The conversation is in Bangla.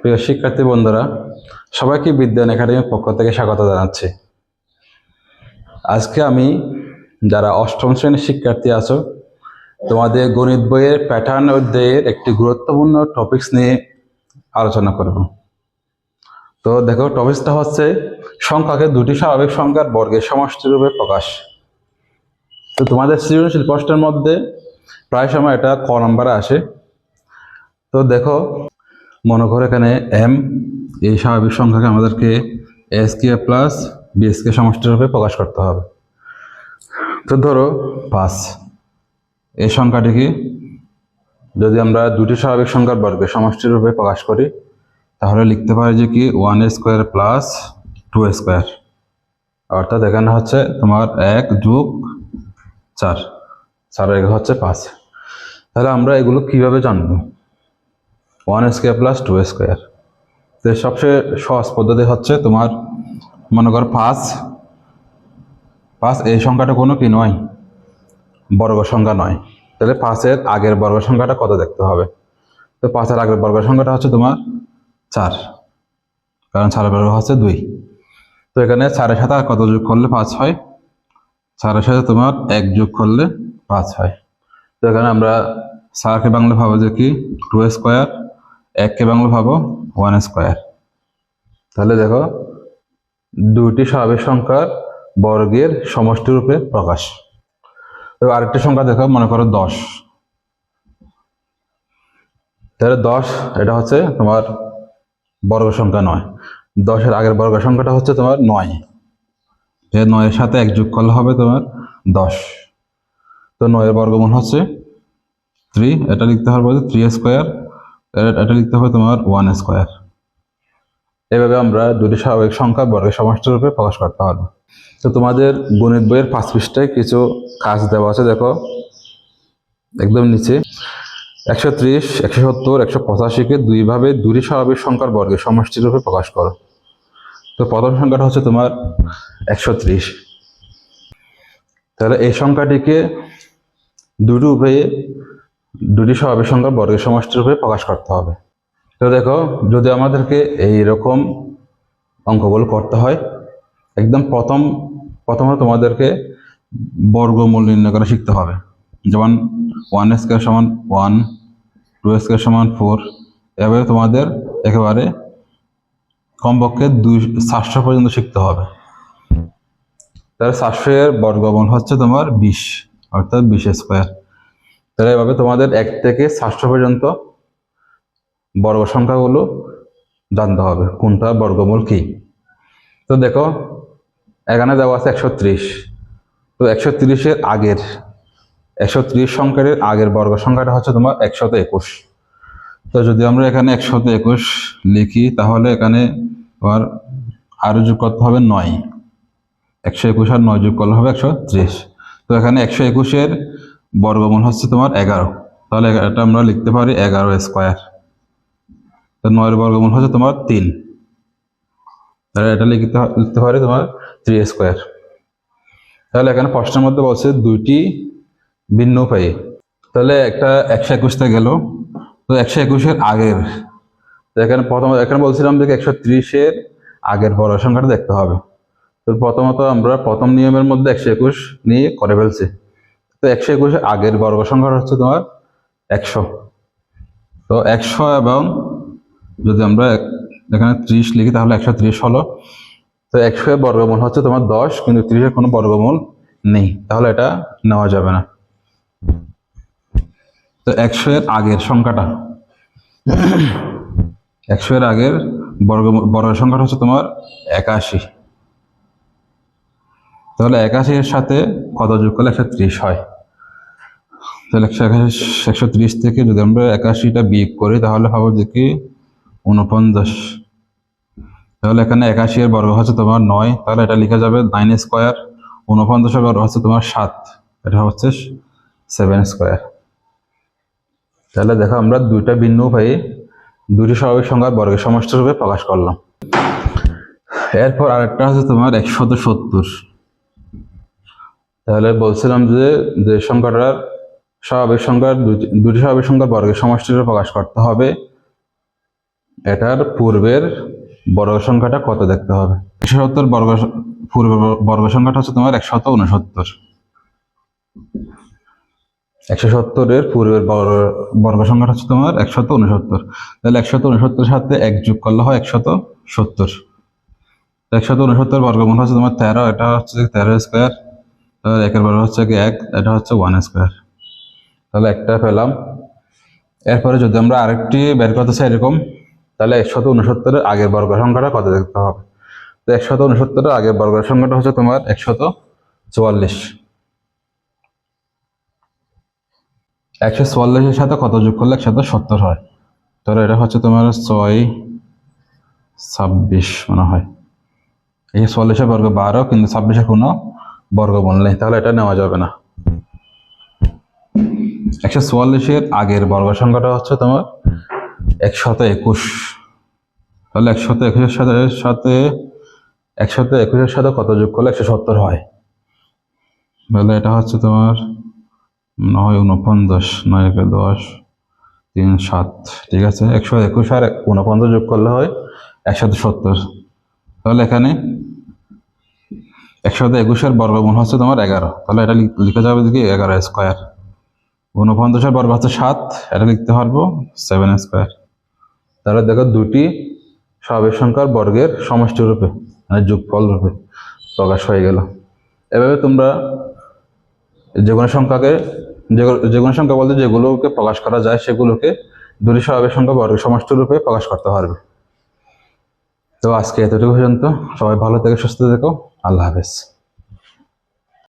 প্রিয় শিক্ষার্থী বন্ধুরা, সবাইকে বিজ্ঞান একাডেমির পক্ষ থেকে স্বাগত জানাচ্ছি। আজকে আমি যারা অষ্টম শ্রেণীর শিক্ষার্থী আছো, তোমাদের গণিত বইয়ের প্যাটার্ন অধ্যায়ের একটি গুরুত্বপূর্ণ টপিকস নিয়ে আলোচনা করব। তো দেখো, টপিকসটা হচ্ছে সংখ্যাকে দুটি স্বাভাবিক সংখ্যার বর্গের সমষ্টি রূপে প্রকাশ। তো তোমাদের সৃজনশীল প্রশ্নের মধ্যে প্রায় সময় এটা ক নম্বরে আসে। তো দেখো, মনে করো এখানে এম এই স্বাভাবিক সংখ্যাকে আমাদেরকে এস কে প্লাস বিএস কে সমষ্টি রূপে প্রকাশ করতে হবে। তো ধরো 5, এই সংখ্যাটিকে যদি আমরা দুটি স্বাভাবিক সংখ্যার বর্গের সমষ্টি রূপে প্রকাশ করি, তাহলে লিখতে পারি যে কি 1² প্লাস 2², অর্থাৎ এখানে হচ্ছে তোমার 1 যোগ 4, 4 হচ্ছে 5। তাহলে আমরা এগুলো কিভাবে জানবো? 1² প্লাস 2²। তো সবচেয়ে সহজ পদ্ধতি হচ্ছে তোমার মনে করো 5 এই সংখ্যাটা কোনো কি নয়, বর্গ সংখ্যা নয়। তাহলে 5-এর আগের বর্গ সংখ্যাটা কত দেখতে হবে? তো 5-এর আগের বর্গ সংখ্যাটা হচ্ছে তোমার 4, কারণ 4 বর্গ হচ্ছে 2। তো এখানে 4-এর সাথে কত যোগ করলে 5 হয়? 4-এর সাথে তোমার 1 যোগ করলে 5 হয়। তো এখানে আমরা 4কে বাংলা ভাবো যে কি 2², 1কে বাংলা ভাবো 1²। তাহলে দেখো, দুটি স্বাভাবিক সংখ্যার বর্গের সমষ্টি রূপে প্রকাশ। তো আরেকটি সংখ্যা দেখো, মনে করো 10। তাহলে 10 এটা হচ্ছে তোমার বর্গ সংখ্যা নয়। 10-এর আগের বর্গ সংখ্যাটা হচ্ছে তোমার 9। 9-এর সাথে 1 যোগ করলে হবে তোমার 10। তো 9-এর বর্গমূল হচ্ছে 3, এটা লিখতে হবে 3², এটা লিখতে হবে তোমার 1²। এভাবে আমরা দুটি স্বাভাবিক সংখ্যা বর্গের সমষ্টি রূপে প্রকাশ করতে পারবো। তো তোমাদের গণিত বইয়ের 5 পৃষ্ঠায় কিছু কাজ দেওয়া আছে, দেখো একদম নিচে। 130, 170, 185-কে দুইভাবে দুটি স্বাভাবিক সংখ্যার বর্গের সমষ্টি রূপে প্রকাশ করো। তো প্রথম সংখ্যাটা হচ্ছে তোমার 130। তাহলে এই সংখ্যাটিকে দুটি উভয়ে দুটি স্বাভাবিক সংখ্যার বর্গের সমষ্টি রূপে প্রকাশ করতে হবে। তো দেখো, যদি আমাদেরকে এইরকম অঙ্কগুলো করতে হয়, একদম প্রথমে তোমাদেরকে বর্গমূল নির্ণয় করা শিখতে হবে। যেমন 1² সমান 1, 2² সমান 4। এভাবে তোমাদের একেবারে কমপক্ষে 700 পর্যন্ত শিখতে হবে। তাহলে 700-এর বর্গমূল হচ্ছে তোমার 20, অর্থাৎ 20²। তাহলে এভাবে তোমাদের 1 থেকে 700 পর্যন্ত বর্গ সংখ্যাগুলো জানতে হবে কোনটা বর্গমূল কি। তো দেখো, এখানে দেওয়া আছে 130। তো 130-এর আগের 130 সংখ্যার আগের বর্গ সংখ্যাটা হচ্ছে তোমার 121। তো যদি আমরা এখানে 121 লিখি, তাহলে এখানে তোমার আরো যোগ করতে হবে 9। 121 আর 9 যোগ করলে হবে 130। তো এখানে 121-এর বর্গমূল হচ্ছে তোমার 11। তাহলে এটা আমরা লিখতে পারি 11²। তো 9-এর বর্গমূল হচ্ছে তোমার 3। তাহলে এটা লিখতে পারি তোমার 3²। তাহলে এখানে প্রশ্নের মধ্যে বলছে দুইটি ভিন্ন উপায়ে। তাহলে একটা 121-তে গেল। তো 121-এর আগের, এখানে বলছিলাম যে 130-এর আগের বড় সংখ্যাটা দেখতে হবে। তো প্রথমত আমরা প্রথম নিয়মের মধ্যে 121 নিয়ে করে ফেলছি। তো 121-এর আগের বর্গ সংখ্যাটা হচ্ছে তোমার 100। তো 100 এবং যদি আমরা এখানে 30 লিখি, তাহলে 130 হলো। তো 100-এর বর্গমূল হচ্ছে তোমার 10, কিন্তু 30-এর কোনো বর্গমূল নেই, তাহলে এটা নেওয়া যাবে না। তো 100-এর আগের সংখ্যাটা, 100-এর আগের বর্গ সংখ্যাটা হচ্ছে তোমার 81। তাহলে 81-এর সাথে কত যোগ করলে 130 হয়? তাহলে 130 থেকে যদি আমরা 81টা বিয়োগ করি, তাহলে পাবো যে কি 49। তাহলে এখানে 81-এর বর্গ হচ্ছে তোমার 9, তাহলে এটা লিখা যাবে 9²। 49-এর বর্গ হচ্ছে তোমার 7, এটা হচ্ছে 7²। তাহলে দেখো, আমরা দুইটা ভিন্ন উপায়ে দুটি স্বাভাবিক সংখ্যার বর্গের সমষ্টি রূপে প্রকাশ করলাম। এরপর আরেকটা হচ্ছে তোমার 170। তাহলে বলছিলাম যে সংখ্যাটার স্বাভাবিক সংখ্যার দুটি স্বাভাবিক সংখ্যার বর্গের সমষ্টি রূপে প্রকাশ করতে হবে এটার পূর্বের বর্গ সংখ্যাটা কত দেখতে হবে। 170 পূর্বের বর্গ সংখ্যাটা হচ্ছে তোমার 169। 170-এর পূর্বের বর্গ সংখ্যাটা হচ্ছে তোমার 169। তাহলে 169 সাথে 1 যোগ করলে হয় 170। 169 বর্গমূল হচ্ছে তোমার 13, এটা হচ্ছে 13 স্কোয়ার। তাহলে একের বর্গ হচ্ছে 1, এটা হচ্ছে 1 স্কোয়ার। তাহলে একটা পেলাম। এরপরে যদি আমরা আরেকটি বের করতে চাই এরকম, তাহলে 169-এর আগের বর্গ সংখ্যাটা কত দেখতে হবে। তো 169-এর আগের বর্গ সংখ্যাটা হচ্ছে তোমার 144। 144-এর সাথে কত যোগ করলে 170 হয়। তাহলে এটা হচ্ছে তোমার 6, 26 মনে হয়। এই 44-এর বর্গ 12, কিন্তু 26-এর কোনো বর্গমূল নেই, তাহলে এটা নেওয়া যাবে না। 144-এর আগের বর্গ সংখ্যাটা হচ্ছে তোমার 121। তাহলে 121-এর সাথে কত যোগ করলে 170 হয়। তাহলে এটা হচ্ছে তোমার 9, 49, 9 × 10, 3, 7। ঠিক আছে, 121 আর 49 যোগ করলে হয় 170। তাহলে এখানে 121-এর বর্গমূল হচ্ছে তোমার 11। তাহলে এটা লিখে যাবে কি 11 স্কোয়ার। 49-এর বর্গ হচ্ছে 7, এটা লিখতে পারবো 7 স্কোয়ার। তাহলে দেখো দুটি স্বাভাবিক সংখ্যার বর্গের সমষ্টি রূপে, মানে যোগফল রূপে প্রকাশ হয়ে গেল। এভাবে তোমরা যে কোনো সংখ্যাকে, যে কোনো সংখ্যা বলতে যেগুলোকে প্রকাশ করা যায় সেগুলোকে দুটি স্বাভাবিক সংখ্যা বর্গের সমষ্টি রূপে প্রকাশ করতে পারবে। তো আজকে এতটুকু পর্যন্ত। সবাই ভালো থেকে সুস্থ থেকো। আল্লাহ হাফেজ।